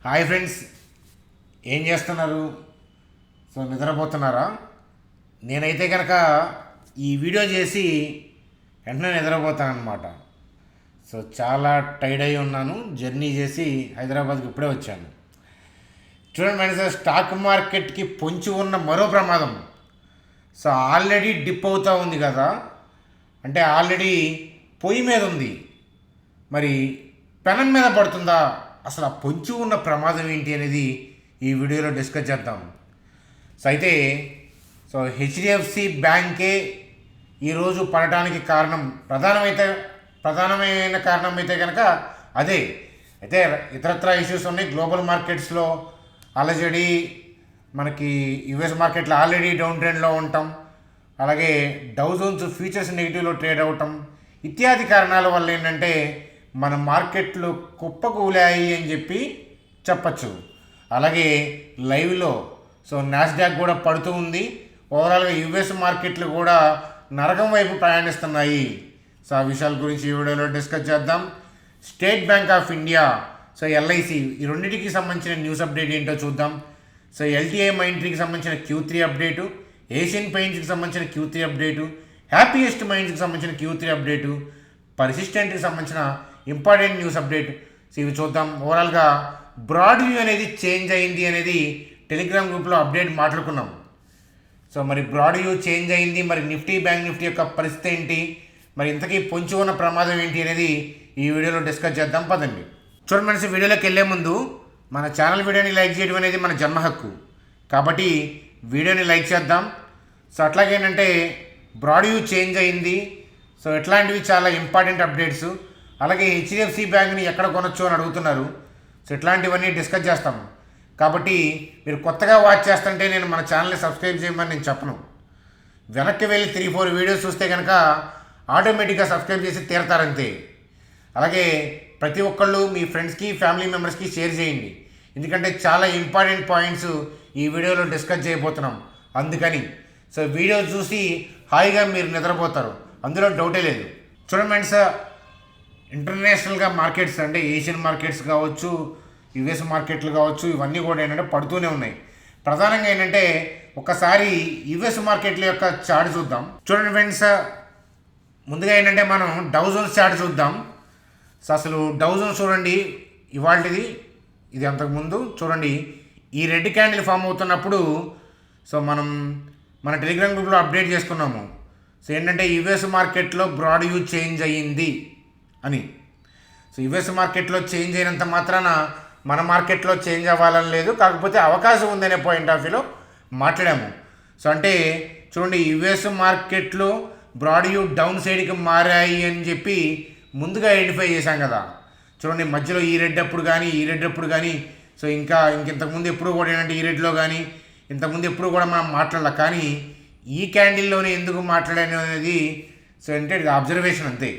Hi friends, ఏం చేస్తున్నారు? నిద్రపోతున్నారా? నేనైతే కనుక ఈ వీడియో చేసి వెంటనే నిద్రపోతానన్నమాట. చాలా టైర్డ్ అయి ఉన్నాను. జర్నీ చేసి హైదరాబాద్కి ఇప్పుడే వచ్చాను. చూడండి ఫ్రెండ్స్, స్టాక్ మార్కెట్కి పొంచి ఉన్న మరో ప్రమాదం. ఆల్రెడీ డిప్ అవుతూ ఉంది కదా, అంటే ఆల్రెడీ పొయ్యి మీద ఉంది. మరి పెనం మీద పడుతుందా? అసలు ఆ పొంచి ఉన్న ప్రమాదం ఏంటి అనేది ఈ వీడియోలో డిస్కస్ చేద్దాం. అయితే హెచ్డిఎఫ్సి బ్యాంకే ఈరోజు పడటానికి కారణం ప్రధానమైన కారణం అయితే కనుక అదే. అయితే ఇతరత్ర ఇష్యూస్ ఉన్నాయి. గ్లోబల్ మార్కెట్స్లో అలజడి, మనకి యుఎస్ మార్కెట్లో ఆల్రెడీ డౌన్ ట్రెండ్లో ఉండటం, అలాగే డౌ జోన్స్ ఫ్యూచర్స్ నెగిటివ్లో ట్రేడ్ అవ్వటం ఇత్యాది కారణాల వల్ల ఏంటంటే మన మార్కెట్లు కుప్పకూలాయి అని చెప్పచ్చు. అలాగే లైవ్లో నాస్డాక్ కూడా పడుతూ ఉంది. ఓవరాల్గా యుఎస్ మార్కెట్లు కూడా నరకం వైపు ప్రయాణిస్తున్నాయి. ఆ విషయాల గురించి ఈ వీడియోలో డిస్కస్ చేద్దాం. State bank of India, LIC, ఈ రెండింటికి సంబంధించిన న్యూస్ అప్డేట్ ఏంటో చూద్దాం. ఎల్టీఐ మైంట్రీకి సంబంధించిన Q3 అప్డేటు, ఏషియన్ పెయింట్స్కి సంబంధించిన Q3 అప్డేటు, హ్యాపీయెస్ట్ మైండ్స్కి సంబంధించిన Q3 అప్డేటు, పర్సిస్టెంట్కి సంబంధించిన ఇంపార్టెంట్ న్యూస్ అప్డేట్. ఇవి చూద్దాం. ఓవరాల్గా బ్రాడ్ వ్యూ అనేది చేంజ్ అయింది అనేది టెలిగ్రామ్ గ్రూప్లో అప్డేట్ మాట్లాడుకున్నాం. మరి బ్రాడ్ వ్యూ చేంజ్ అయింది. మరి బ్యాంక్ నిఫ్టీ యొక్క పరిస్థితి ఏంటి, మరి ఇంతకీ పొంచి ఉన్న ప్రమాదం ఏంటి అనేది ఈ వీడియోలో డిస్కస్ చేద్దాం. పదండి. చూడండి ఫ్రెండ్స్, వీడియోలోకి వెళ్ళే ముందు మన ఛానల్ వీడియోని లైక్ చేయడం అనేది మన జన్మ హక్కు, కాబట్టి వీడియోని లైక్ చేద్దాం. అట్లాగే ఏంటంటే బ్రాడ్ వ్యూ చేంజ్ అయింది. ఇట్లాంటివి చాలా ఇంపార్టెంట్ అప్డేట్స్. అలాగే హెచ్డిఎఫ్సి బ్యాంక్ని ఎక్కడ కొనొచ్చు అని అడుగుతున్నారు. ఇట్లాంటివన్నీ డిస్కస్ చేస్తాం. కాబట్టి మీరు కొత్తగా వాచ్ చేస్తుంటే నేను మన ఛానల్ని సబ్స్క్రైబ్ చేయమని నేను చెప్పను. వెనక్కి వెళ్ళి 3-4 వీడియోస్ చూస్తే కనుక ఆటోమేటిక్గా సబ్స్క్రైబ్ చేసి తీరతారంతే. అలాగే ప్రతి ఒక్కళ్ళు మీ ఫ్రెండ్స్కి, ఫ్యామిలీ మెంబర్స్కి షేర్ చేయండి. ఎందుకంటే చాలా ఇంపార్టెంట్ పాయింట్స్ ఈ వీడియోలో డిస్కస్ చేయబోతున్నాం. అందుకని వీడియో చూసి హాయిగా మీరు నిద్రపోతారు, అందులో డౌటే లేదు. చూడండి ఫ్రెండ్స్, ఇంటర్నేషనల్గా మార్కెట్స్ అంటే ఏషియన్ మార్కెట్స్ కావచ్చు, యుఎస్ మార్కెట్లు కావచ్చు, ఇవన్నీ కూడా ఏంటంటే పడుతూనే ఉన్నాయి. ప్రధానంగా ఏంటంటే ఒకసారి యుఎస్ మార్కెట్ల యొక్క చార్ట్ చూద్దాం. చూడండి ఫ్రెండ్స్, ముందుగా ఏంటంటే మనం డౌ జోన్స్ చార్ట్ చూద్దాం. అసలు డౌ జోన్స్ చూడండి, ఇవాళది ఇది అంతకుముందు చూడండి, ఈ రెడ్ క్యాండిల్ ఫామ్ అవుతున్నప్పుడు మనం మన టెలిగ్రామ్ గ్రూప్లో అప్డేట్ చేసుకున్నాము. ఏంటంటే యుఎస్ మార్కెట్లో బ్రాడ్ వ్యూ చేంజ్ అయ్యింది అని. యుఎస్ మార్కెట్లో చేంజ్ అయినంత మాత్రాన మన మార్కెట్లో చేంజ్ అవ్వాలని లేదు, కాకపోతే అవకాశం ఉందనే పాయింట్ ఆఫ్ వ్యూలో మాట్లాడాము. అంటే చూడండి, యుఎస్ మార్కెట్లో బ్రాడ్ వ్యూ డౌన్ సైడ్కి మారాయి అని చెప్పి ముందుగా ఐడెంటిఫై చేశాం కదా. చూడండి, మధ్యలో ఈ రెడ్ అప్పుడు కానీ ఇంతకుముందు ఎప్పుడు కూడా ఏంటంటే ఈ రెడ్లో కానీ ఇంతకుముందు ఎప్పుడు కూడా మనం మాట్లాడాలి. కానీ ఈ క్యాండిల్లోనే ఎందుకు మాట్లాడాను అనేది అంటే ఇది అబ్జర్వేషన్ అంతే.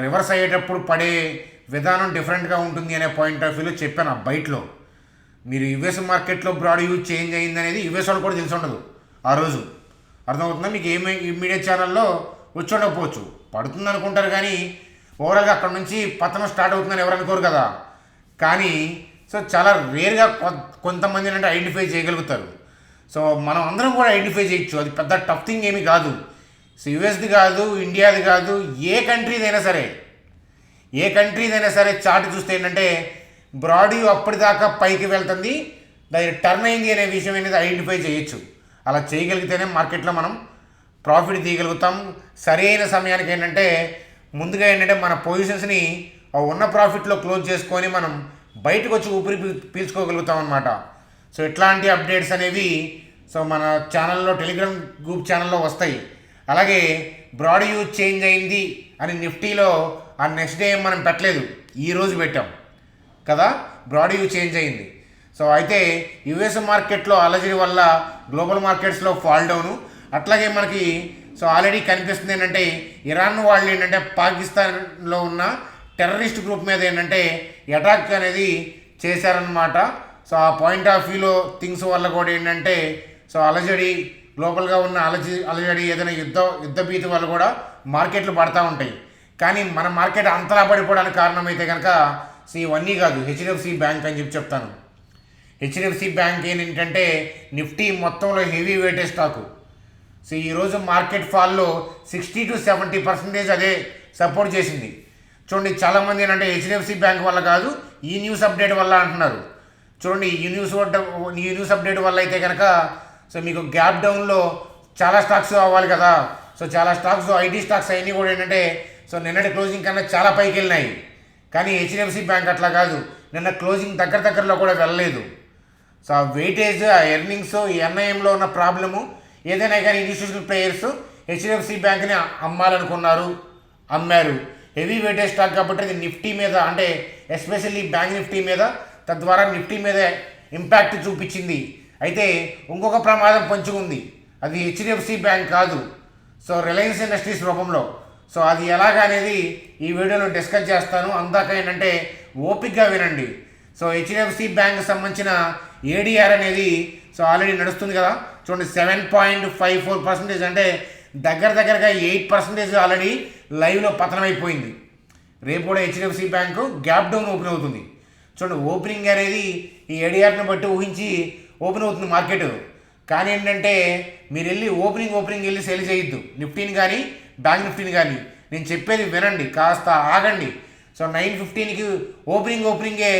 రివర్స్ అయ్యేటప్పుడు పడే విధానం డిఫరెంట్గా ఉంటుంది అనే పాయింట్ ఆఫ్ వ్యూలో చెప్పాను ఆ బయటలో. మీరు యుఎస్ మార్కెట్లో బ్రాడ్ వ్యూ చేంజ్ అయింది అనేది యుఎస్ వాళ్ళు కూడా తెలిసి ఉండదు ఆ రోజు. అర్థమవుతుందా మీకు? మీడియా ఛానల్లో వచ్చి ఉండకపోవచ్చు, పడుతుంది అనుకుంటారు కానీ ఓవరాల్గా అక్కడ నుంచి పతనం స్టార్ట్ అవుతుందని ఎవరు అనుకోరు కదా. కానీ చాలా రేర్గా కొంతమంది అంటే ఐడెంటిఫై చేయగలుగుతారు. మనం అందరం కూడా ఐడెంటిఫై చేయొచ్చు, అది పెద్ద టఫ్ థింగ్ ఏమీ కాదు. యుఎస్ది కాదు, ఇండియాది కాదు, ఏ కంట్రీదైనా సరే చార్ట్ చూస్తే ఏంటంటే బ్రాడ్ వ్యూ అప్పటిదాకా పైకి వెళ్తుంది, దాని టర్న్ అయింది అనే విషయం అనేది ఐడెంటిఫై చేయొచ్చు. అలా చేయగలిగితేనే మార్కెట్లో మనం ప్రాఫిట్ తీయగలుగుతాం. సరైన సమయానికి ఏంటంటే ముందుగా ఏంటంటే మన పొజిషన్స్ని ఉన్న ప్రాఫిట్లో క్లోజ్ చేసుకొని మనం బయటకు వచ్చి ఊపిరి పీల్చుకోగలుగుతాం అన్నమాట. ఇట్లాంటి అప్డేట్స్ అనేవి మన ఛానల్లో, టెలిగ్రామ్ గ్రూప్ ఛానల్లో వస్తాయి. అలాగే బ్రాడ్ వ్యూ చేంజ్ అయింది అని నిఫ్టీలో ఆ నెక్స్ట్ డే మనం పెట్టలేదు, ఈరోజు పెట్టాం కదా, బ్రాడ్ వ్యూ చేంజ్ అయింది. అయితే యుఎస్ మార్కెట్లో అలజడి వల్ల గ్లోబల్ మార్కెట్స్లో ఫాల్ డౌను. అట్లాగే మనకి ఆల్రెడీ కనిపిస్తుంది ఏంటంటే ఇరాన్ వాళ్ళు ఏంటంటే పాకిస్తాన్లో ఉన్న టెర్రరిస్ట్ గ్రూప్ మీద ఏంటంటే అటాక్ అనేది చేశారనమాట. ఆ పాయింట్ ఆఫ్ వ్యూలో థింగ్స్ వల్ల కూడా ఏంటంటే అలజడి, గ్లోబల్గా ఉన్న అలజడి, ఏదైనా యుద్ధ భీతి వల్ల కూడా మార్కెట్లు పడతా ఉంటాయి. కానీ మన మార్కెట్ అంతలా పడిపోవడానికి కారణమైతే కనుక సో ఇవన్నీ కాదు, హెచ్డిఎఫ్సి బ్యాంక్ అని చెప్పి చెప్తాను. హెచ్డిఎఫ్సి బ్యాంక్ ఏంటంటే నిఫ్టీ మొత్తంలో హెవీ వెయిటేజ్ స్టాకు. సో ఈరోజు మార్కెట్ ఫాల్లో 60-70% అదే సపోర్ట్ చేసింది. చూడండి, చాలామంది ఏంటంటే హెచ్డిఎఫ్సి బ్యాంక్ వల్ల కాదు, ఈ న్యూస్ అప్డేట్ వల్ల అంటున్నారు. చూడండి, ఈ న్యూస్ అప్డేట్ వల్ల అయితే కనుక సో మీకు గ్యాప్ డౌన్లో చాలా స్టాక్స్ అవ్వాలి కదా. సో చాలా స్టాక్స్, ఐటీ స్టాక్స్ అవన్నీ కూడా ఏంటంటే సో నిన్నటి క్లోజింగ్ కన్నా చాలా పైకి వెళ్ళినాయి. కానీ హెచ్డిఎఫ్సి బ్యాంక్ అట్లా కాదు, నిన్న క్లోజింగ్ దగ్గరలో కూడా వెళ్ళలేదు. సో ఆ వెయిటేజ్, ఆ ఎర్నింగ్స్, ఈ ఎన్ఐఎంలో ఉన్న ప్రాబ్లము ఏదైనా కానీ ఇన్స్టిట్యూషనల్ ప్లేయర్స్ హెచ్డిఎఫ్సి బ్యాంక్ని అమ్మాలనుకున్నారు, అమ్మారు. హెవీ వెయిటేజ్ స్టాక్ కాబట్టి అది నిఫ్టీ మీద, అంటే ఎస్పెషల్లీ బ్యాంక్ నిఫ్టీ మీద, తద్వారా నిఫ్టీ మీద ఇంపాక్ట్ చూపించింది. అయితే ఇంకొక ప్రమాదం పొంచి ఉంది, అది హెచ్డిఎఫ్సి బ్యాంక్ కాదు, సో రిలయన్స్ ఇండస్ట్రీస్ రూపంలో. సో అది ఎలాగనేది ఈ వీడియోలో డిస్కస్ చేస్తాను. అందాక ఏంటంటే ఓపిక్గా వినండి. సో హెచ్డిఎఫ్సి బ్యాంక్ సంబంధించిన ఏడిఆర్ అనేది సో ఆల్రెడీ నడుస్తుంది కదా. చూడండి, 7.54%, అంటే దగ్గరగా 8% ఆల్రెడీ లైవ్లో పతనం అయిపోయింది. రేపు కూడా HDFC bank gap down open అవుతుంది. చూడండి, ఓపెనింగ్ అనేది ఈ ఏడిఆర్ని బట్టి ఊహించి ఓపెన్ అవుతుంది మార్కెట్. కానీ ఏంటంటే మీరు వెళ్ళి ఓపెనింగ్ వెళ్ళి సెల్ చేయొద్దు, నిఫ్టీని కానీ బ్యాంక్ నిఫ్టీని కానీ. నేను చెప్పేది వినండి, కాస్త ఆగండి. సో 9:15కి ఓపెనింగే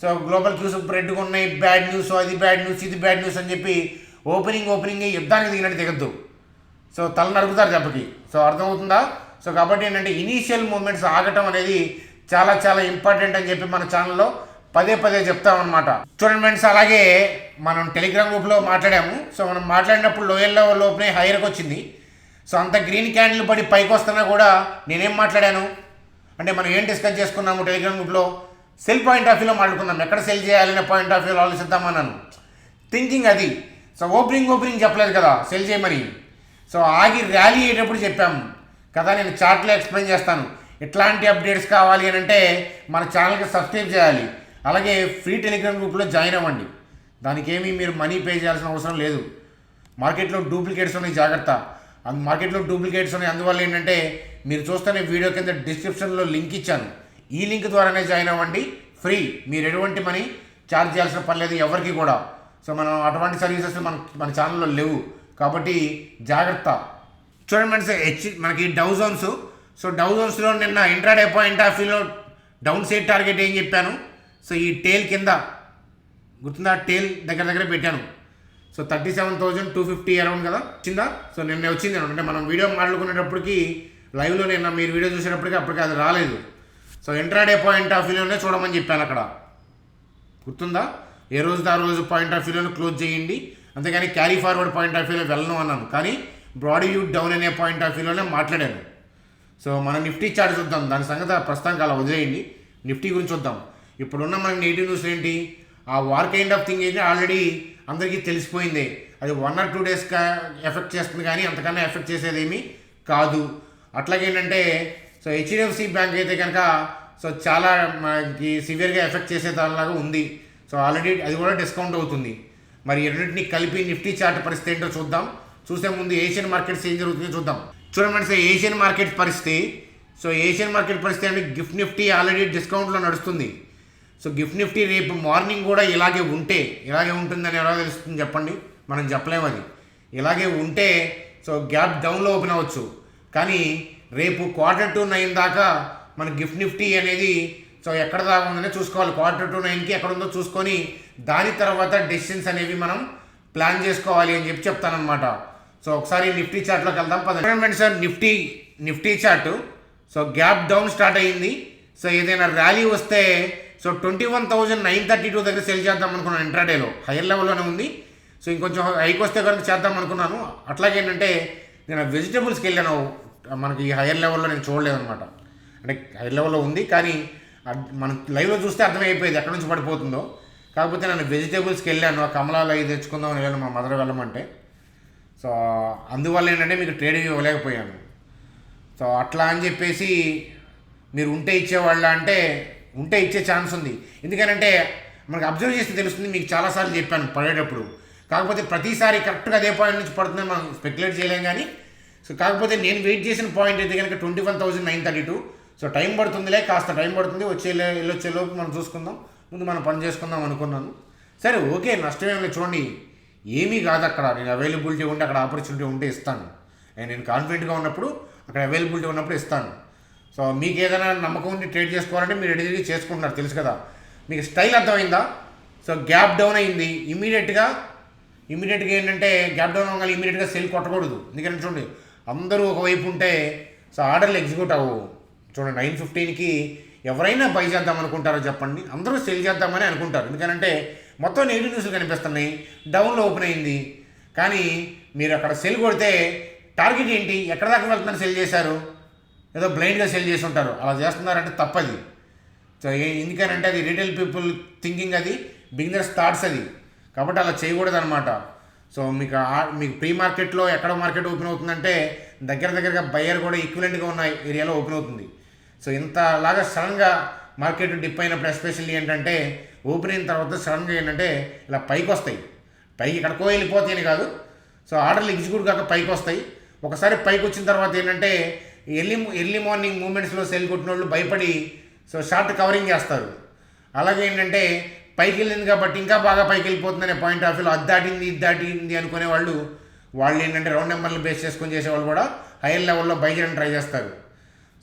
సో గ్లోబల్ క్యూస్ రెడ్గా ఉన్నాయి, బ్యాడ్ న్యూస్, అది బ్యాడ్ న్యూస్, ఇది బ్యాడ్ న్యూస్ అని చెప్పి ఓపెనింగే యుద్ధానికి దిగినట్టు దిగద్దు. సో తల నరుగుతారు దెబ్బకి. సో అర్థమవుతుందా? సో కాబట్టి ఏంటంటే ఇనీషియల్ మూమెంట్స్ ఆగటం అనేది చాలా ఇంపార్టెంట్ అని చెప్పి మన ఛానల్లో పదే చెప్తామన్నమాట. చూడండి ఫ్రెండ్స్, అలాగే మనం టెలిగ్రామ్ గ్రూప్లో మాట్లాడాము. సో మనం మాట్లాడినప్పుడు లోయర్ లెవెల్ ఓపెన్ హైయర్కి వచ్చింది. సో అంత గ్రీన్ క్యాండిల్ పడి పైకి వస్తున్నా కూడా నేనేం మాట్లాడాను అంటే, మనం ఏం డిస్కస్ చేసుకున్నాము టెలిగ్రామ్ గ్రూప్లో, సెల్ పాయింట్ ఆఫ్ వ్యూలో మాట్లాడుకున్నాం. ఎక్కడ సెల్ చేయాలనే పాయింట్ ఆఫ్ వ్యూలో ఆలోచిద్దామన్నాను. థింకింగ్ అది. సో ఓపెనింగ్ చెప్పలేదు కదా సెల్ చేయమని. సో ఆగి ర్యాలీ అయ్యేటప్పుడు చెప్పాము కదా. నేను చార్ట్లో ఎక్స్ప్లెయిన్ చేస్తాను. ఇట్లాంటి అప్డేట్స్ కావాలి అని అంటే మన ఛానల్కి సబ్స్క్రైబ్ చేయాలి. అలాగే ఫ్రీ టెలిగ్రామ్ గ్రూప్లో జాయిన్ అవ్వండి. దానికి ఏమీ మీరు మనీ పే చేయాల్సిన అవసరం లేదు. మార్కెట్లో డూప్లికేట్స్ ఉన్నాయి, జాగ్రత్త. మార్కెట్లో డూప్లికేట్స్ ఉన్నాయి. అందువల్ల ఏంటంటే మీరు చూస్తున్న వీడియో కింద డిస్క్రిప్షన్లో లింక్ ఇచ్చాను. ఈ లింక్ ద్వారానే జాయిన్ అవ్వండి, ఫ్రీ. మీరు ఎటువంటి మనీ ఛార్జ్ చేయాల్సిన పని లేదు ఎవరికి కూడా. సో మనం అటువంటి సర్వీసెస్ మన ఛానల్లో లేవు కాబట్టి జాగ్రత్త. చూడండి ఫ్రెండ్స్, మనకి డౌ జోన్స్. సో డౌ జోన్స్లో నిన్న ఇంట్రాడే పాయింట్ ఆఫ్ వ్యూలో డౌన్ సైడ్ టార్గెట్ ఏం చెప్పాను. సో ఈ టేల్ కింద గుర్తుందా, టేల్ దగ్గర పెట్టాను. సో 37,250 అరౌండ్ కదా వచ్చిందా. సో నిన్న వచ్చింది అంటే మనం వీడియో మాట్లాడుకునేటప్పటికి లైవ్లో నిన్న మీరు వీడియో చూసేటప్పటికి అప్పటికి అది రాలేదు. సో ఇంట్రాడే పాయింట్ ఆఫ్ వ్యూలోనే చూడమని చెప్పాను అక్కడ, గుర్తుందా. ఏ రోజు ఆ రోజు పాయింట్ ఆఫ్ వ్యూలోనే క్లోజ్ చేయండి, అంతేగాని క్యారీ ఫార్వర్డ్ పాయింట్ ఆఫ్ వ్యూలో వెళ్ళను అన్నాను. కానీ బ్రాడీ వ్యూ డౌన్ అనే పాయింట్ ఆఫ్ వ్యూలోనే మాట్లాడాను. సో మనం నిఫ్టీ చార్ట్ చూద్దాం. దాని సంగతి ప్రస్తుతానికి అలా వదిలేయండి. నిఫ్టీ గురించి చూద్దాం. ఇప్పుడున్న మనకి నెగిటివ్ న్యూస్ ఏంటి, ఆ వార్ కైండ్ ఆఫ్ థింగ్ ఏంటి ఆల్రెడీ అందరికీ తెలిసిపోయింది. అది 1 or 2 days ఎఫెక్ట్ చేస్తుంది, కానీ అంతకన్నా ఎఫెక్ట్ చేసేదేమీ కాదు. అట్లాగేంటంటే సో హెచ్డిఎఫ్సి బ్యాంక్ అయితే కనుక సో చాలా మనకి సివియర్గా ఎఫెక్ట్ చేసే దానిలాగా ఉంది. సో ఆల్రెడీ అది కూడా డిస్కౌంట్ అవుతుంది. మరి రెండింటిని కలిపి నిఫ్టీ చార్ట్ పరిస్థితి ఏంటో చూద్దాం. చూసే ముందు ఏషియన్ మార్కెట్స్ ఏం జరుగుతుందో చూద్దాం. చూడండి, ఏషియన్ మార్కెట్ పరిస్థితి. సో ఏషియన్ మార్కెట్ పరిస్థితి అంటే గిఫ్ట్ నిఫ్టీ ఆల్రెడీ డిస్కౌంట్లో నడుస్తుంది. సో గిఫ్ట్ నిఫ్టీ రేపు మార్నింగ్ కూడా ఇలాగే ఉంటుందని ఎలా తెలుస్తుంది చెప్పండి, మనం చెప్పలేము. అది ఇలాగే ఉంటే సో గ్యాప్ డౌన్లో ఓపెన్ అవ్వచ్చు. కానీ రేపు Q2 దాకా మన గిఫ్ట్ నిఫ్టీ అనేది సో ఎక్కడ దాకా ఉందనే చూసుకోవాలి. Q2 ఎక్కడ ఉందో చూసుకొని దాని తర్వాత డెసిషన్స్ అనేవి మనం ప్లాన్ చేసుకోవాలి అని చెప్తానమాట. సో ఒకసారి నిఫ్టీ చార్ట్లోకి వెళ్దాం పదండి sir. Nifty chart so gap down start అయ్యింది. సో ఏదైనా ర్యాలీ వస్తే సో 21,932 దగ్గర సెల్ చేద్దాం అనుకున్నాను. ఇంట్రాడేలో హైయర్ లెవెల్లోనే ఉంది. సో ఇంకొంచెం హైక్ వస్తే కనుక చేద్దాం అనుకున్నాను. అట్లాగేంటంటే నేను వెజిటబుల్స్కి వెళ్ళాను. మనకి హైయర్ లెవెల్లో నేను చూడలేదన్నమాట. అంటే హైయర్ లెవెల్లో ఉంది కానీ మన లైవ్లో చూస్తే అర్థమైపోయేది ఎక్కడి నుంచి పడిపోతుందో. కాకపోతే నేను వెజిటేబుల్స్కి వెళ్ళాను, ఆ కమలాలు అవి తెచ్చుకుందామని వెళ్ళాను మా మదర్ వెళ్ళమంటే. సో అందువల్ల ఏంటంటే మీకు ట్రేడింగ్ ఇవ్వలేకపోయాను. సో అట్లా అని చెప్పేసి మీరు ఉంటే ఇచ్చేవాళ్ళ అంటే ఉంటే ఇచ్చే ఛాన్స్ ఉంది. ఎందుకనంటే మనకు అబ్జర్వ్ చేస్తే తెలుస్తుంది. మీకు చాలాసార్లు చెప్పాను పడేటప్పుడు. కాకపోతే ప్రతిసారి కరెక్ట్గా అదే పాయింట్ నుంచి పడుతుందని మనం స్పెక్యులేట్ చేయలేం. కానీ సో కాకపోతే నేను వెయిట్ చేసిన పాయింట్ అయితే కనుక 21,932. సో టైం పడుతుందిలే, కాస్త టైం పడుతుంది, వెళ్ళొచ్చేలోపు మనం చూసుకుందాం, ముందు మనం పని చేసుకుందాం అనుకున్నాను. సరే ఓకే, నష్టమేం లేదు. చూడండి, ఏమీ కాదు అక్కడ. నేను అవైలబిలిటీ ఉంటే అక్కడ ఆపర్చునిటీ ఉంటే ఇస్తాను. నేను కాన్ఫిడెంట్గా ఉన్నప్పుడు అక్కడ అవైలబిలిటీ ఉన్నప్పుడు ఇస్తాను. సో మీకు ఏదైనా నమ్మకం ఉండి ట్రేడ్ చేసుకోవాలంటే మీరు రెడీ చేసుకుంటున్నారు, తెలుసు కదా. మీకు స్టైల్ అర్థమైందా? సో గ్యాప్ డౌన్ అయింది, ఇమీడియట్గా ఏంటంటే గ్యాప్ డౌన్ అవ్వగానే ఇమీడియట్గా సెల్ కొట్టకూడదు. ఎందుకంటే చూడండి, అందరూ ఒకవైపు ఉంటే సో ఆర్డర్లు ఎగ్జిక్యూట్ అవ్వవు. చూడండి 9:15కి ఎవరైనా బై చేద్దాం అనుకుంటారో చెప్పండి, అందరూ సెల్ చేద్దామని అనుకుంటారు. ఎందుకంటే మొత్తం నెగిటివ్ న్యూస్లు కనిపిస్తున్నాయి, డౌన్లో ఓపెన్ అయింది. కానీ మీరు అక్కడ సెల్ కొడితే టార్గెట్ ఏంటి, ఎక్కడ దాకా వెళ్తుందని సెల్ చేశారు, ఏదో బ్లైండ్గా సెల్ చేసి ఉంటారు. అలా చేస్తున్నారంటే తప్పది. సో ఎందుకనంటే అది రీటైల్ పీపుల్ థింకింగ్, అది బిగినర్స్ థాట్స్ అది. కాబట్టి అలా చేయకూడదు అనమాట. సో మీకు ప్రీ మార్కెట్లో ఎక్కడ మార్కెట్ ఓపెన్ అవుతుందంటే దగ్గరగా బయ్యర్ కూడా ఈక్వలెంట్గా ఉన్న ఏరియాలో ఓపెన్ అవుతుంది. సో ఇంతలాగా సడన్గా మార్కెట్ డిప్ అయినప్పుడు ఎస్పెషల్లీ ఏంటంటే ఓపెన్ అయిన తర్వాత సడన్గా ఏంటంటే ఇలా పైకి వస్తాయి, పైకి ఎక్కడికో వెళ్ళిపోతాయని కాదు. సో ఆర్డర్లు ఎగ్జిక్యూట్ కాక పైకి వస్తాయి. ఒకసారి పైకి వచ్చిన తర్వాత ఏంటంటే ఎర్లీ మార్నింగ్ మూమెంట్స్లో సెల్ కొట్టిన వాళ్ళు భయపడి సో షార్ట్ కవరింగ్ చేస్తారు. అలాగే ఏంటంటే పైకి వెళ్ళింది కాబట్టి ఇంకా బాగా పైకి వెళ్ళిపోతుందనే పాయింట్ ఆఫ్ వ్యూలో అది దాటింది అనుకునే వాళ్ళు ఏంటంటే రౌండ్ నెంబర్లు బేస్ చేసుకొని చేసేవాళ్ళు కూడా హైయర్ లెవెల్లో బై చేయడానికి ట్రై చేస్తారు.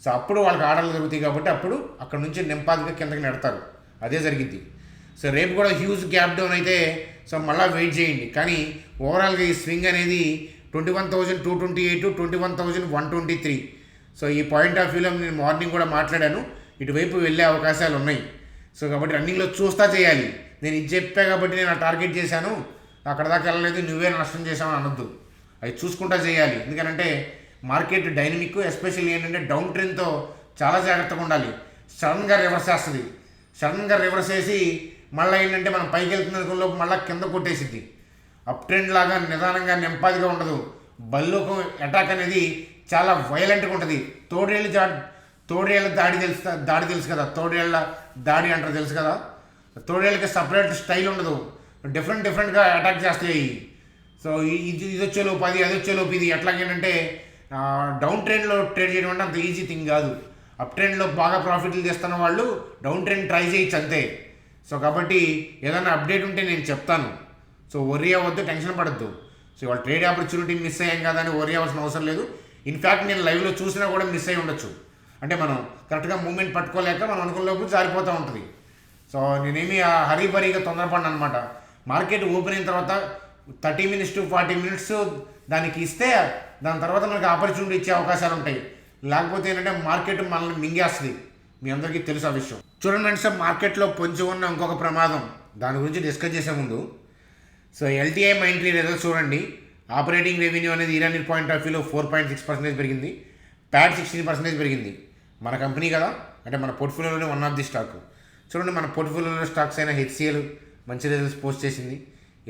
సో అప్పుడు వాళ్ళకి ఆర్డర్లు దొరుకుతాయి కాబట్టి అప్పుడు అక్కడ నుంచి నింపాదిగా కిందకి నెడతారు. అదే జరిగింది. సో రేపు కూడా హ్యూజ్ గ్యాప్ డౌన్ అయితే సో మళ్ళీ వెయిట్ చేయండి. కానీ ఓవరాల్గా ఈ స్వింగ్ అనేది 21,228 21,123. సో ఈ పాయింట్ ఆఫ్ వ్యూలో నేను మార్నింగ్ కూడా మాట్లాడాను, ఇటువైపు వెళ్ళే అవకాశాలు ఉన్నాయి. సో కాబట్టి రన్నింగ్లో చూస్తా చేయాలి. నేను ఇది చెప్పా కాబట్టి నేను టార్గెట్ చేశాను, అక్కడ దాకా వెళ్ళలేదు, నువ్వే నష్టం చేశామని అనొద్దు. అవి చూసుకుంటా చేయాలి. ఎందుకంటే మార్కెట్ డైనమిక్, ఎస్పెషల్లీ ఏంటంటే డౌన్ ట్రెండ్తో చాలా జాగ్రత్తగా ఉండాలి. సడన్గా రివర్స్ చేస్తుంది, సడన్గా రివర్స్ చేసి మళ్ళీ ఏంటంటే మనం పైకి వెళ్తున్న లోపు మళ్ళీ కింద కొట్టేసిద్ది. అప్ ట్రెండ్ లాగా నిదానంగా నెంపాదిగా ఉండదు. బల్లోకం అటాక్ అనేది చాలా వైలెంట్గా ఉంటుంది. తోడేళ్ళ దాడి తెలుసు కదా, తోడేళ్ళ దాడి అంటారు తెలుసు కదా. తోడేళ్ళకి సపరేట్ స్టైల్ ఉండదు, డిఫరెంట్గా అటాక్ చేస్తాయి. సో ఇది వచ్చేలోపు అది వచ్చేలోపు ఇది. ఎట్లాగేంటంటే డౌన్ ట్రెండ్లో ట్రేడ్ చేయడం అంటే అంత ఈజీ థింగ్ కాదు. అప్ ట్రెండ్లో బాగా ప్రాఫిట్లు చేస్తున్న వాళ్ళు డౌన్ ట్రెండ్ ట్రై చేయొచ్చు అంతే. సో కాబట్టి ఏదైనా అప్డేట్ ఉంటే నేను చెప్తాను. సో worry అవ్వద్దు, టెన్షన్ పడద్దు. సో ఇవాళ ట్రేడ్ ఆపర్చునిటీ మిస్ అయ్యాం కదా అని worry అవ్వాల్సిన అవసరం లేదు. ఇన్ఫ్యాక్ట్ నేను లైవ్లో చూసినా కూడా మిస్ అయ్యి ఉండొచ్చు. అంటే మనం కరెక్ట్గా మూమెంట్ పట్టుకోలేక మనం అనుకున్నలోపు జారిపోతూ ఉంటుంది. సో నేనేమి హరీబరీగా తొందరపడిన అనమాట. మార్కెట్ ఓపెన్ అయిన తర్వాత 30 minutes to 40 minutes దానికి ఇస్తే దాని తర్వాత మనకి ఆపర్చునిటీ ఇచ్చే అవకాశాలు ఉంటాయి. లేకపోతే ఏంటంటే మార్కెట్ మనల్ని మింగేస్తుంది. మీ అందరికీ తెలుసు ఆ విషయం. చూడండి ఫ్రెండ్స్, మార్కెట్లో పొంచి ఉన్న ఇంకొక ప్రమాదం, దాని గురించి డిస్కస్ చేసే ముందు సో ఎల్టీఐ మైంట్రీ రిజల్ట్స్ చూడండి. ఆపరేటింగ్ రెవెన్యూ అనేది ఇరానీ పాయింట్ ఆఫ్ వ్యూలో 4.6% పెరిగింది, ప్యాట్ 16% పెరిగింది. మన కంపెనీ కదా, అంటే మన పోర్ట్ఫోలియోలోనే వన్ ఆఫ్ ది స్టాక్. చూడండి, మన పోర్ట్ఫోలియోలో స్టాక్స్ అయిన హెచ్సిఎల్ మంచి రిజల్ట్స్ పోస్ట్ చేసింది,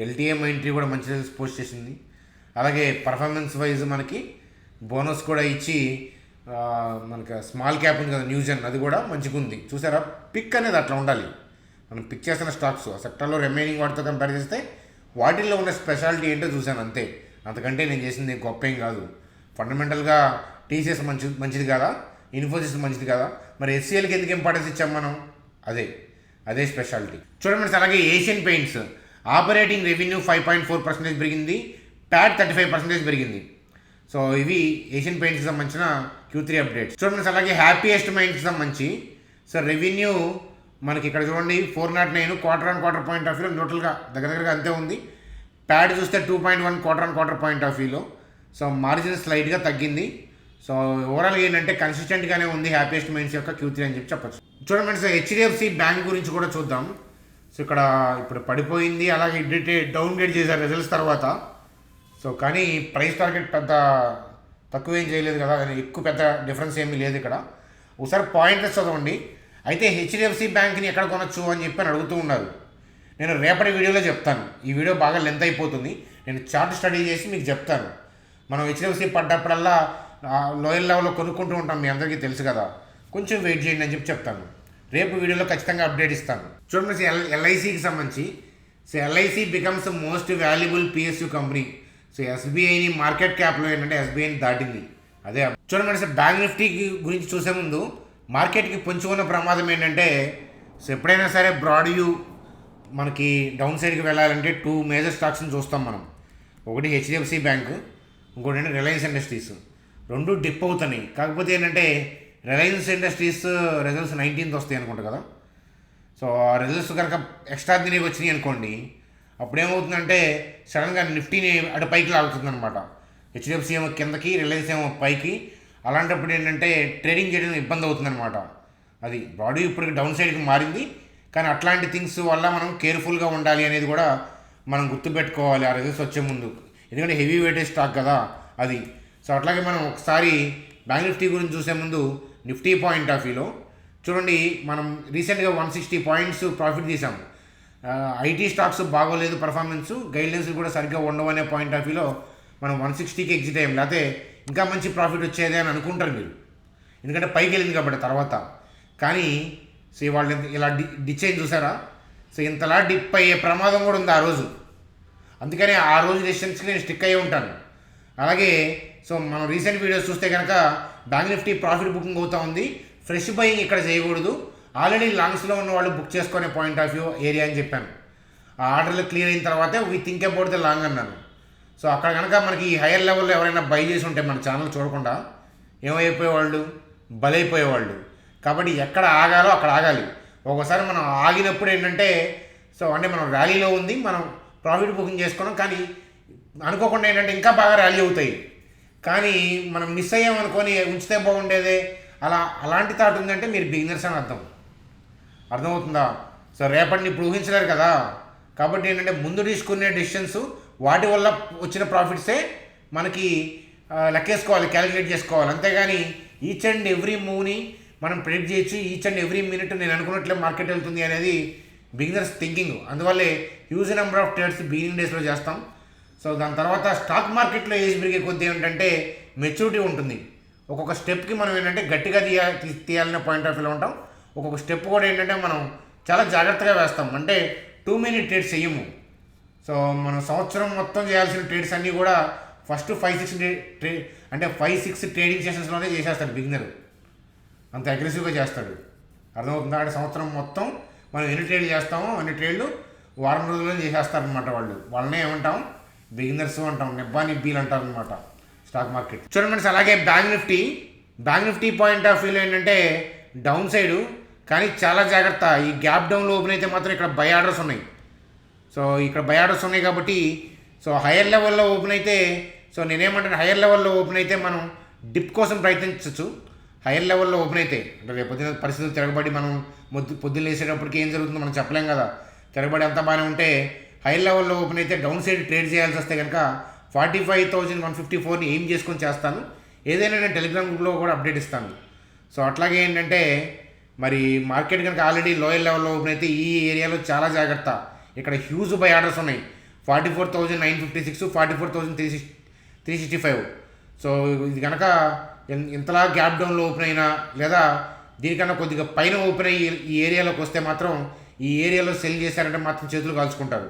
ఎల్టీఐ మైంట్రీ కూడా మంచి రిజల్ట్స్ పోస్ట్ చేసింది. అలాగే పర్ఫార్మెన్స్ వైజ్ మనకి బోనస్ కూడా ఇచ్చి మనకి స్మాల్ క్యాప్ ఉంది కదా న్యూజెన్, అది కూడా మంచిగా ఉంది. చూసారా, పిక్ అనేది అట్లా ఉండాలి. మనం పిక్ చేసిన స్టాక్స్ ఆ సెక్టర్లో రిమైనింగ్ వాటితో కంపేర్ చేస్తే వాటిల్లో ఉన్న స్పెషాలిటీ ఏంటో చూశాను అంతే. అంతకంటే నేను చేసింది గొప్ప ఏం కాదు. ఫండమెంటల్గా టీసీఎస్ మంచిది కదా, ఇన్ఫోసిస్ మంచిది కదా, మరి హెచ్సిఎల్కి ఎందుకు ఇంపార్టెన్స్ ఇచ్చాం మనం? అదే స్పెషాలిటీ. చూడండి, అలాగే ఏషియన్ పెయింట్స్ ఆపరేటింగ్ రెవెన్యూ 5.4% పెరిగింది, ప్యాట్ 35% పెరిగింది. సో ఇవి ఏషియన్ పెయింట్స్కి సంబంధించిన Q3 అప్డేట్స్. చూడండి, అలాగే హ్యాపీయెస్ట్ మైండ్స్కి సంబంధించి సో రెవెన్యూ మనకి ఇక్కడ చూడండి 409 క్వార్టర్ పాయింట్ ఆఫ్ వ్యూలో న్యూట్రల్గా దగ్గరగా అంతే ఉంది. ప్యాడ్ చూస్తే 2.1 క్వార్టర్ పాయింట్ ఆఫ్ వ్యూలో. సో మార్జిన్ స్లైడ్గా తగ్గింది. సో ఓవరాల్గా ఏంటంటే కన్సిస్టెంట్గానే ఉంది హ్యాపీయెస్ట్ మైండ్స్ యొక్క Q3 అని చెప్పచ్చు. చూడండి ఫ్రెండ్స్, హెచ్డిఎఫ్సి బ్యాంక్ గురించి కూడా చూద్దాం. సో ఇక్కడ ఇప్పుడు పడిపోయింది, అలాగే డౌన్ గ్రేడ్ చేశారు రిజల్ట్స్ తర్వాత. సో కానీ ప్రైస్ టార్గెట్ పెద్ద తక్కువ ఏం చేయలేదు కదా, ఎక్కువ పెద్ద డిఫరెన్స్ ఏమీ లేదు ఇక్కడ. ఒకసారి పాయింట్లెస్ చదవండి. అయితే హెచ్డిఎఫ్సి బ్యాంక్ని ఎక్కడ కొనొచ్చు అని చెప్పి అడుగుతూ ఉన్నారు. నేను రేపటి వీడియోలో చెప్తాను. ఈ వీడియో బాగా లెంత్ అయిపోతుంది, నేను చార్ట్ స్టడీ చేసి మీకు చెప్తాను. మనం హెచ్డిఎఫ్సి పడ్డప్పుడల్లా లోయర్ లెవెల్లో కొనుక్కుంటూ ఉంటాం, మీ అందరికీ తెలుసు కదా. కొంచెం వెయిట్ చేయండి అని చెప్తాను. రేపు వీడియోలో ఖచ్చితంగా అప్డేట్ ఇస్తాను. చూడండి, ఎల్ఐసికి సంబంధించి so LIC becomes most valuable PSU company. So ఎస్బీఐని మార్కెట్ క్యాప్లో ఏంటంటే ఎస్బీఐని దాటింది. అదే చూడండి, బ్యాంక్ నిఫ్టీ గురించి చూసే ముందు మార్కెట్కి పొంచి ఉన్న ప్రమాదం ఏంటంటే సో ఎప్పుడైనా సరే బ్రాడ్ వ్యూ మనకి డౌన్ సైడ్కి వెళ్ళాలంటే 2 మేజర్ స్టాక్స్ని చూస్తాం మనం. ఒకటి హెచ్డిఎఫ్సి బ్యాంకు, ఇంకోటి అంటే రిలయన్స్ ఇండస్ట్రీస్. రెండు డిప్ అవుతున్నాయి. కాకపోతే ఏంటంటే రిలయన్స్ ఇండస్ట్రీస్ రిజల్ట్స్ 19th వస్తాయి అనుకుంటా కదా. సో ఆ రిజల్ట్స్ కనుక ఎక్స్ట్రా దినేవి వచ్చినాయి అనుకోండి, అప్పుడేమవుతుందంటే సడన్గా నిఫ్టీని అటు పైకి లాగుతుంది అనమాట. హెచ్డిఎఫ్సి ఏమో కిందకి, రిలయన్స్ ఏమో పైకి. అలాంటప్పుడు ఏంటంటే ట్రేడింగ్ చేయడం ఇబ్బంది అవుతుందన్నమాట. అది బాడీ ఇప్పుడు డౌన్ సైడ్కి మారింది, కానీ అట్లాంటి థింగ్స్ వల్ల మనం కేర్ఫుల్గా ఉండాలి అనేది కూడా మనం గుర్తుపెట్టుకోవాలి ఆ రిజల్ట్స్ వచ్చే ముందు. ఎందుకంటే హెవీ వెయిటేజ్ స్టాక్ కదా అది. సో అట్లాగే మనం ఒకసారి బ్యాంక్ నిఫ్టీ గురించి చూసే ముందు నిఫ్టీ పాయింట్ ఆఫ్ వ్యూలో చూడండి, మనం రీసెంట్గా 160 పాయింట్స్ ప్రాఫిట్ తీసాము. ఐటీ స్టాక్స్ బాగోలేదు పర్ఫార్మెన్స్, గైడ్లైన్స్ కూడా సరిగ్గా ఉండవు అనే పాయింట్ ఆఫ్ వ్యూలో మనం 160కి ఎగ్జిట్ అయ్యాం. లేకపోతే ఇంకా మంచి ప్రాఫిట్ వచ్చేదే అని అనుకుంటారు మీరు, ఎందుకంటే పైకి వెళ్ళింది కాబట్టి తర్వాత. కానీ సో వాళ్ళు ఇలా డిచ్ అయింది చూసారా. సో ఇంతలా డిప్ అయ్యే ప్రమాదం కూడా ఉంది ఆ రోజు. అందుకని ఆ రోజు డెసిషన్స్కి నేను స్టిక్ అయ్యి ఉంటాను. అలాగే సో మనం రీసెంట్ వీడియోస్ చూస్తే కనుక బ్యాంక్ నిఫ్టీ ప్రాఫిట్ బుకింగ్ అవుతూ ఉంది. ఫ్రెష్ బయింగ్ ఇక్కడ చేయకూడదు, ఆల్రెడీ లాంగ్స్లో ఉన్న వాళ్ళు బుక్ చేసుకునే పాయింట్ ఆఫ్ వ్యూ ఏరియా అని చెప్పాను. ఆ ఆర్డర్లు క్లియర్ అయిన తర్వాతే we think about the long అన్నాను. సో అక్కడ కనుక మనకి ఈ హైయర్ లెవెల్లో ఎవరైనా బై చేసి ఉంటే మన ఛానల్ చూడకుండా ఏమైపోయేవాళ్ళు, బలైపోయేవాళ్ళు. కాబట్టి ఎక్కడ ఆగాలో అక్కడ ఆగాలి. ఒకసారి మనం ఆగినప్పుడు ఏంటంటే సో అంటే మనం ర్యాలీలో ఉంది, మనం ప్రాఫిట్ బుకింగ్ చేసుకున్నాం, కానీ అనుకోకుండా ఏంటంటే ఇంకా బాగా ర్యాలీ అవుతాయి. కానీ మనం మిస్ అయ్యామనుకొని ఉంచితే బాగుండేదే, అలాంటి థాట్ ఉందంటే మీరు బిగినర్స్ అని అర్థమవుతుందా. సో రేపటిని ఇప్పుడు ఊహించలేరు కదా. కాబట్టి ఏంటంటే ముందు తీసుకునే డెసిషన్స్ వాటి వల్ల వచ్చిన ప్రాఫిట్సే మనకి లెక్కేసుకోవాలి, క్యాలిక్యులేట్ చేసుకోవాలి. అంతేగాని ఈచ్ అండ్ ఎవ్రీ మూవ్ని మనం ప్రెడిక్ట్ చేయొచ్చు. ఈచ్ అండ్ ఎవ్రీ మినిట్ నేను అనుకున్నట్లే మార్కెట్ వెళ్తుంది అనేది బిగినర్స్ థింకింగ్. అందువల్లే huge number of trades beginning డేస్లో చేస్తాం. సో దాని తర్వాత స్టాక్ మార్కెట్లో ఏజ్ పెరిగే కొద్దీ ఏంటంటే మెచ్యూరిటీ ఉంటుంది. ఒక్కొక్క స్టెప్కి మనం ఏంటంటే గట్టిగా తీయాలనే పాయింట్ ఆఫ్ వ్యూలో ఉంటాం. ఒక్కొక్క స్టెప్ కూడా ఏంటంటే మనం చాలా జాగ్రత్తగా వేస్తాం. అంటే 2 many ట్రేడ్స్ చెయ్యము. సో మనం సంవత్సరం మొత్తం చేయాల్సిన ట్రేడ్స్ అన్నీ కూడా ఫస్ట్ 5-6 ట్రేడింగ్ సెషన్స్లోనే చేసేస్తాడు బిగినర్. అంత అగ్రెసివ్గా చేస్తాడు, అర్థమవుతుందా. అంటే సంవత్సరం మొత్తం మనం ఎన్ని ట్రేడ్లు చేస్తామో అన్ని ట్రేడ్లు వారం రోజుల్లో చేసేస్తారనమాట. వాళ్ళనే ఏమంటాం, బిగినర్స్ అంటాం, నెబ్బా నిబ్బీలు అంటారు అనమాట స్టాక్ మార్కెట్. చూడండి ఫ్రెండ్స్, అలాగే బ్యాంక్ నిఫ్టీ పాయింట్ ఆఫ్ వ్యూలో ఏంటంటే డౌన్ సైడు, కానీ చాలా జాగ్రత్త. ఈ గ్యాప్ డౌన్లో ఓపెన్ అయితే మాత్రం ఇక్కడ బై ఆర్డర్స్ ఉన్నాయి. సో ఇక్కడ బై ఆర్డర్స్ ఉన్నాయి కాబట్టి సో హయ్యర్ లెవెల్లో ఓపెన్ అయితే, సో నేనేమంటాను, హయ్యర్ లెవెల్లో ఓపెన్ అయితే మనం డిప్ కోసం ప్రయత్నించవచ్చు. హయ్యర్ లెవెల్లో ఓపెన్ అయితే అంటే రేపు పొద్దున పరిస్థితులు తిరగబడి మనం పొద్దున్న వేసేటప్పటికి ఏం జరుగుతుందో మనం చెప్పలేం కదా. తిరగబడి అంతా బాగానే ఉంటే హైయర్ లెవెల్లో ఓపెన్ అయితే డౌన్ సైడ్ ట్రేడ్ చేయాల్సి వస్తే కనుక 45,154ని ఎయిమ్ చేసుకొని చేస్తాను. ఏదైనా నేను టెలిగ్రామ్ గ్రూప్లో కూడా అప్డేట్ ఇస్తాను. సో అట్లాగే ఏంటంటే మరి మార్కెట్ కనుక ఆల్రెడీ లోయర్ లెవెల్లో ఓపెన్ అయితే ఈ ఏరియాలో చాలా జాగ్రత్త. ఇక్కడ హ్యూజ్ బై ఆర్డర్స్ ఉన్నాయి. 44,956, 44,365. సో ఇది కనుక ఇంతలా గ్యాప్ డౌన్లో ఓపెన్ అయినా లేదా దీనికన్నా కొద్దిగా పైన ఓపెన్ అయ్యి ఈ ఏరియాలోకి వస్తే మాత్రం ఈ ఏరియాలో సెల్ చేశారంటే మాత్రం చేతులు కాల్చుకుంటారు.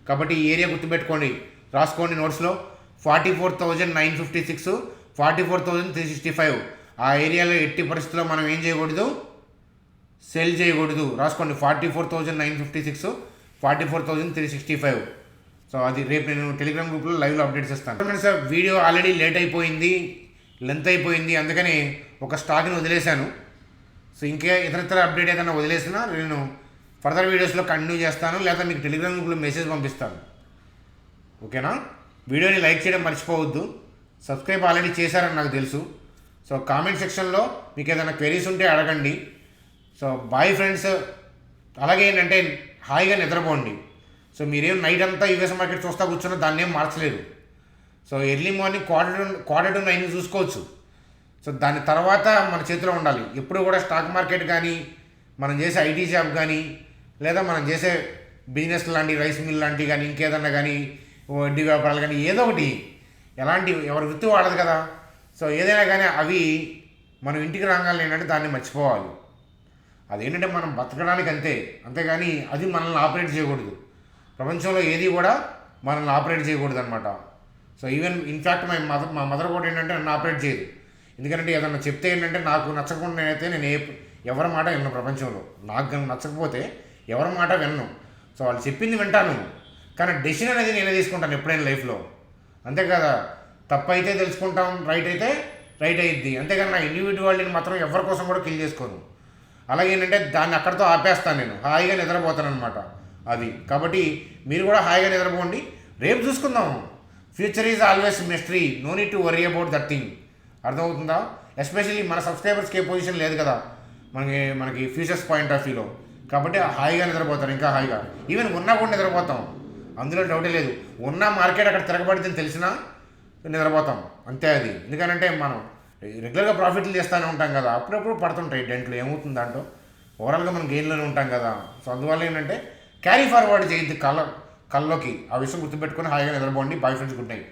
కాబట్టి ఈ ఏరియా గుర్తుపెట్టుకోండి, రాసుకోండి నోట్స్లో. 44,956, 44,365 ఆ ఏరియాలో ఎట్టి పరిస్థితుల్లో మనం ఏం చేయకూడదు, సెల్ చేయకూడదు. రాసుకోండి 44,956, 44,365. సో అది రేపు నేను టెలిగ్రామ్ గ్రూప్లో లైవ్లో అప్డేట్స్ ఇస్తాను. సార్ వీడియో ఆల్రెడీ లెంత్ అయిపోయింది, అందుకని ఒక స్టాక్ని వదిలేశాను. సో ఇంకే ఇతర అప్డేట్ ఏదైనా వదిలేసినా నేను ఫర్దర్ వీడియోస్లో కంటిన్యూ చేస్తాను, లేదా మీకు టెలిగ్రామ్ గ్రూప్లో మెసేజ్ పంపిస్తాను. ఓకేనా. వీడియోని లైక్ చేయడం మర్చిపోవద్దు. సబ్స్క్రైబ్ ఆల్రెడీ చేశారని నాకు తెలుసు. సో కామెంట్ సెక్షన్లో మీకు ఏదైనా క్వెరీస్ ఉంటే అడగండి. So bye friends. అలాగే ఏంటంటే హాయిగా నిద్రపోండి. సో మీరేం నైట్ అంతా యూఎస్ మార్కెట్ చూస్తా కూర్చున్నా దాన్ని ఏం మార్చలేదు. So early morning quarter to 9 చూసుకోవచ్చు. సో దాని తర్వాత మన చేతిలో ఉండాలి. ఎప్పుడు కూడా స్టాక్ మార్కెట్ కానీ, మనం చేసే ఐటీ జాబ్ కానీ, లేదా మనం చేసే బిజినెస్ లాంటి రైస్ మిల్ లాంటివి కానీ, ఇంకేదన్నా కానీ, వడ్డీ వ్యాపారాలు కానీ, ఏదో ఒకటి ఎలాంటి ఎవరి వృత్తి వాడదు కదా. సో ఏదైనా కానీ అవి మనం ఇంటికి రాగానే ఏంటంటే దాన్ని మర్చిపోవాలి. అదేంటంటే మనం బతకడానికి అంతేగాని అది మనల్ని ఆపరేట్ చేయకూడదు. ప్రపంచంలో ఏది కూడా మనల్ని ఆపరేట్ చేయకూడదు అనమాట. సో ఈవెన్ ఇన్ఫ్యాక్ట్ మా మదర్ కూడా ఏంటంటే నన్ను ఆపరేట్ చేయదు. ఎందుకంటే ఏదన్నా చెప్తే ఏంటంటే నాకు నచ్చకుండా నేనైతే ఎవరి మాట విన్ను ప్రపంచంలో. నాకు కనుక నచ్చకపోతే ఎవరి మాట విన్ను. సో వాళ్ళు చెప్పింది వింటాను, కానీ డెసిషన్ అనేది నేనే తీసుకుంటాను ఎప్పుడైనా లైఫ్లో. అంతే కదా, తప్పు అయితే తెలుసుకుంటాం, రైట్ అయితే రైట్ అయ్యిద్ది. అంతేగాని నా ఇండివిజువాలిటీని మాత్రం ఎవరి కోసం కూడా కిల్ చేసుకోను. అలాగే ఏంటంటే దాన్ని అక్కడితో ఆపేస్తాను, నేను హాయిగా నిద్రపోతాను అనమాట. అది కాబట్టి మీరు కూడా హాయిగా నిద్రపోండి. రేపు చూసుకుందాం. Future is always mystery, no need to worry about that thing. అర్థమవుతుందా? ఎస్పెషల్లీ మన సబ్స్క్రైబర్స్కి ఏ పొజిషన్ లేదు కదా మనకి ఫ్యూచర్స్ పాయింట్ ఆఫ్ వ్యూలో. కాబట్టి హాయిగా నిద్రపోతారు, ఇంకా హాయిగా. ఈవెన్ ఉన్నా కూడా నిద్రపోతాం, అందులో డౌటే లేదు. ఉన్న మార్కెట్ అక్కడ తిరగబడితే తెలిసినా నిద్రపోతాం, అంతే. అది ఎందుకనంటే మనం రెగ్యులర్గా ప్రాఫిట్లు చేస్తూనే ఉంటాం కదా, అప్పుడప్పుడు పడుతుంటాయి డెంట్లు, ఏమవుతుంది దాంట్లో. ఓవరాల్గా మనం గెయిన్లోనే ఉంటాం కదా. సో అందువల్ల ఏంటంటే క్యారీ ఫార్వర్డ్ చేయొద్దు కళ్ళలోకి. ఆ విషయం గుర్తుపెట్టుకొని హాయిగా నిద్రపోండి. Bye friends, good night.